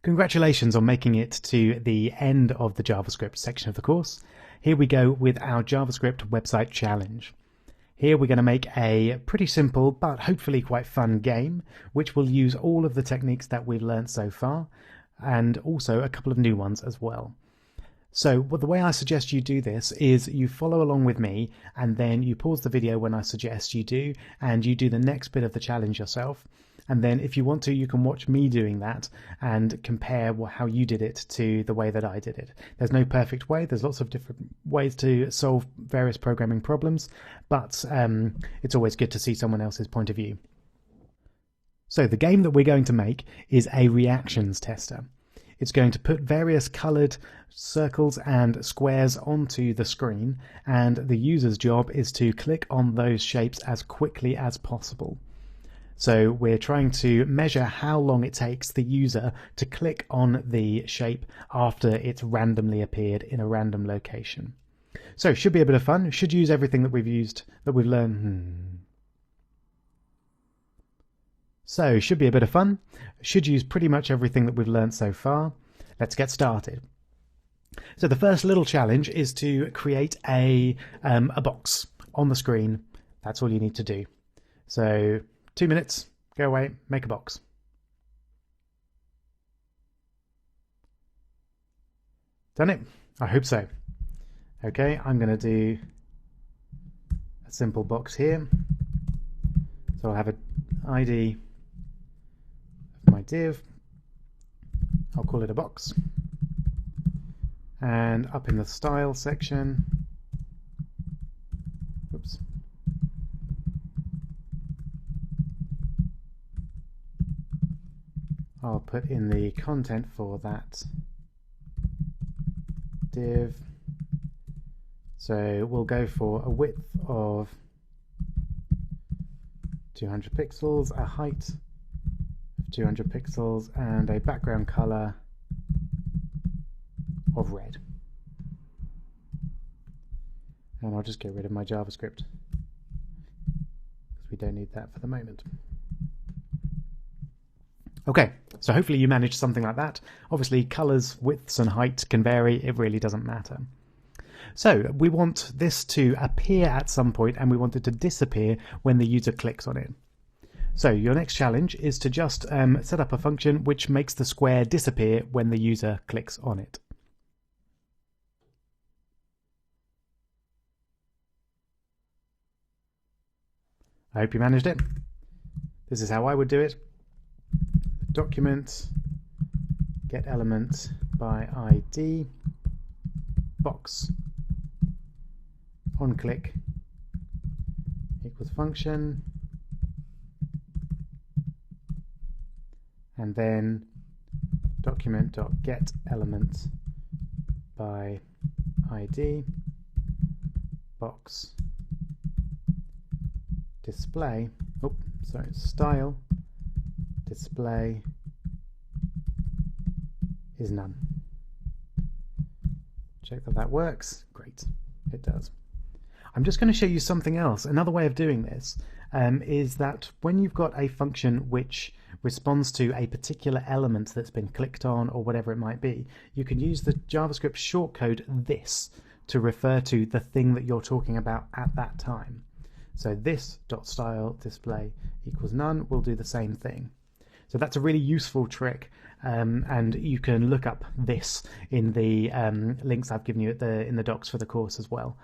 Congratulations on making it to the end of the JavaScript section of the course. Here we go with our JavaScript website challenge. Here we're going to make a pretty simple but hopefully quite fun game which will use all of the techniques that we've learned so far and also a couple of new ones as well. So the way I suggest you do this is you follow along with me and then you pause the video when I suggest you do and you do the next bit of the challenge yourself. And then if you want to, you can watch me doing that and compare how you did it to the way that I did it. There's no perfect way. There's lots of different ways to solve various programming problems, but it's always good to see someone else's point of view. So the game that we're going to make is a reactions tester. It's going to put various coloured circles and squares onto the screen, and the user's job is to click on those shapes as quickly as possible. So we're trying to measure how long it takes the user to click on the shape after it's randomly appeared in a random location. So should be a bit of fun. Should use everything that we've learned. So should be a bit of fun. Should use pretty much everything that we've learned so far. Let's get started. So the first little challenge is to create a box on the screen. That's all you need to do. So 2 minutes, go away, make a box. Done it? I hope so. Okay, I'm going to do a simple box here. So I'll have an ID of my div. I'll call it a box. And up in the style section, oops. I'll put in the content for that div. So we'll go for a width of 200 pixels, a height of 200 pixels, and a background color of red. And I'll just get rid of my JavaScript because we don't need that for the moment. Okay, so hopefully you managed something like that. Obviously colors, widths and height can vary, it really doesn't matter. So we want this to appear at some point and we want it to disappear when the user clicks on it. So your next challenge is to just set up a function which makes the square disappear when the user clicks on it. I hope you managed it. This is how I would do it. Document get element by ID box on click equals function, and then document dot get element by ID box display style display is none. Check that works. Great, it does. I'm just going to show you something else. Another way of doing this is that when you've got a function which responds to a particular element that's been clicked on or whatever it might be, you can use the JavaScript shortcode this to refer to the thing that you're talking about at that time. So this dot style display equals none will do the same thing. So that's a really useful trick, and you can look up this in the links I've given you in the docs for the course as well,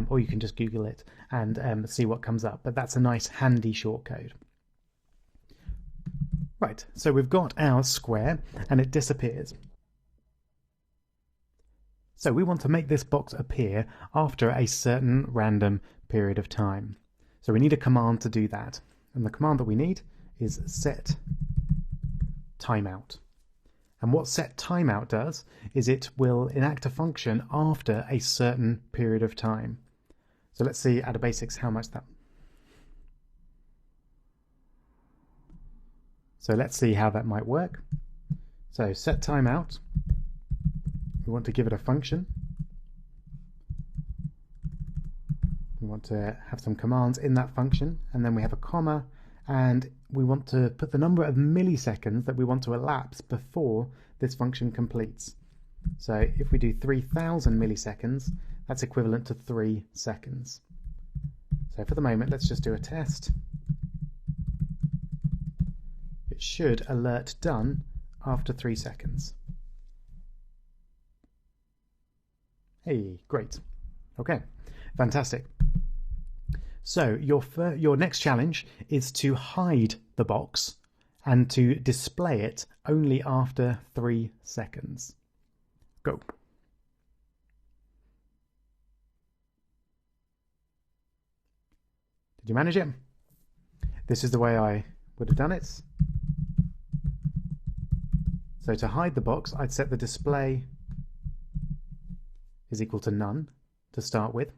or you can just Google it and see what comes up. But that's a nice handy shortcode. Right, so we've got our square and it disappears. So we want to make this box appear after a certain random period of time. So we need a command to do that, and the command that we need is set timeout. And what set timeout does is it will enact a function after a certain period of time. So let's see at a basics how much that. So let's see how that might work. So set timeout, we want to give it a function. We want to have some commands in that function, and then we have a comma, and we want to put the number of milliseconds that we want to elapse before this function completes. So if we do 3000 milliseconds, that's equivalent to 3 seconds. So for the moment, let's just do a test. It should alert done after 3 seconds. Hey, great. Okay, fantastic. So your next challenge is to hide the box and to display it only after 3 seconds. Go. Did you manage it? This is the way I would have done it. So to hide the box, I'd set the display is equal to none to start with.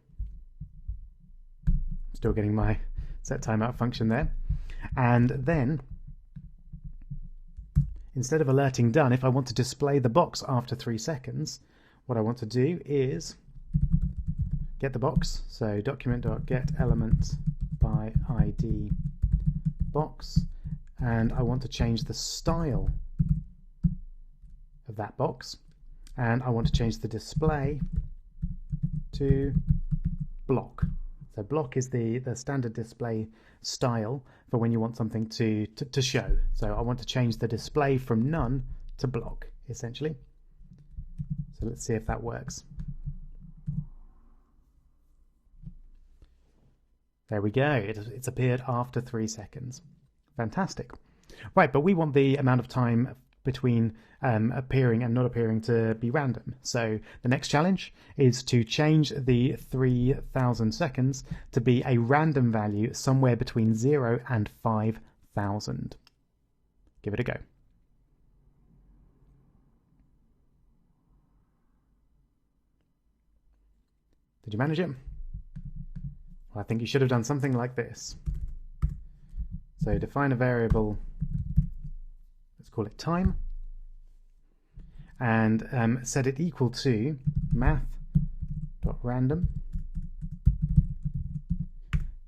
Still getting my set timeout function there. And then, instead of alerting done, if I want to display the box after 3 seconds, what I want to do is get the box. So document.getElement by ID box, and I want to change the style of that box, and I want to change the display to block. So block is the standard display style for when you want something to show. So I want to change the display from none to block, essentially. So let's see if that works. There we go. It's appeared after 3 seconds. Fantastic. Right, but we want the amount of time between appearing and not appearing to be random. So the next challenge is to change the 3000 seconds to be a random value somewhere between 0 and 5000. Give it a go. Did you manage it? Well, I think you should have done something like this. So define a variable, let's call it time, and set it equal to math.random.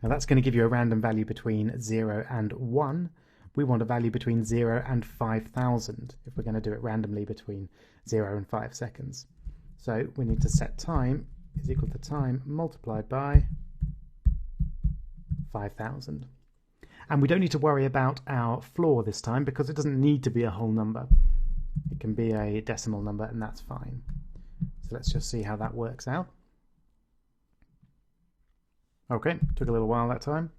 Now that's going to give you a random value between 0 and 1. We want a value between 0 and 5000 if we're going to do it randomly between 0 and 5 seconds. So we need to set time is equal to time multiplied by 5000. And we don't need to worry about our floor this time because it doesn't need to be a whole number. It can be a decimal number and that's fine. So let's just see how that works out. Okay, took a little while that time.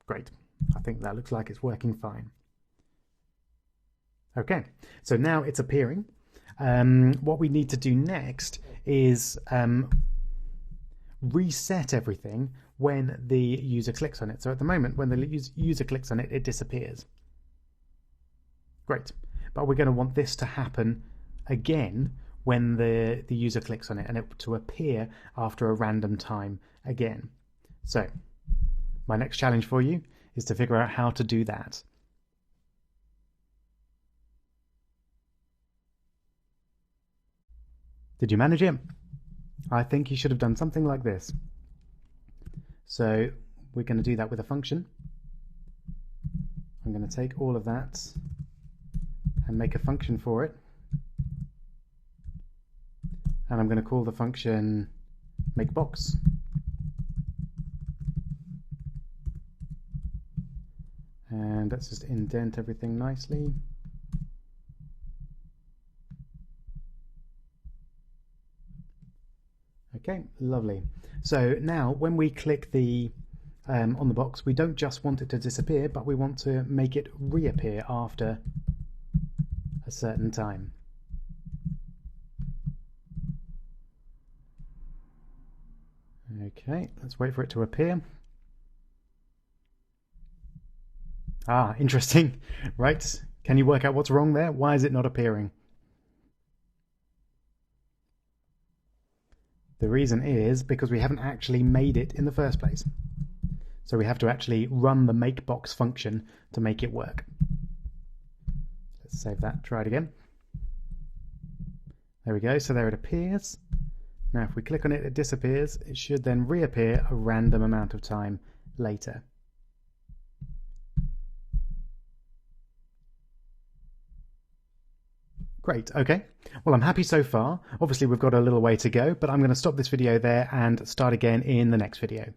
Great. I think that looks like it's working fine. Okay, so now it's appearing. What we need to do next is reset everything when the user clicks on it. So at the moment, when the user clicks on it, it disappears. Great. But we're going to want this to happen again when the user clicks on it, and it to appear after a random time again. So my next challenge for you is to figure out how to do that. Did you manage it? I think you should have done something like this. So we're going to do that with a function. I'm going to take all of that and make a function for it. And I'm going to call the function makeBox. And let's just indent everything nicely. Okay, lovely. So now when we click the on the box, we don't just want it to disappear, but we want to make it reappear after a certain time. Okay, let's wait for it to appear. Ah, interesting. Right, can you work out what's wrong there? Why is it not appearing? The reason is because we haven't actually made it in the first place. So we have to actually run the makeBox function to make it work. Let's save that, try it again. There we go, so there it appears. Now if we click on it, it disappears. It should then reappear a random amount of time later. Great, okay. Well, I'm happy so far. Obviously, we've got a little way to go, but I'm going to stop this video there and start again in the next video.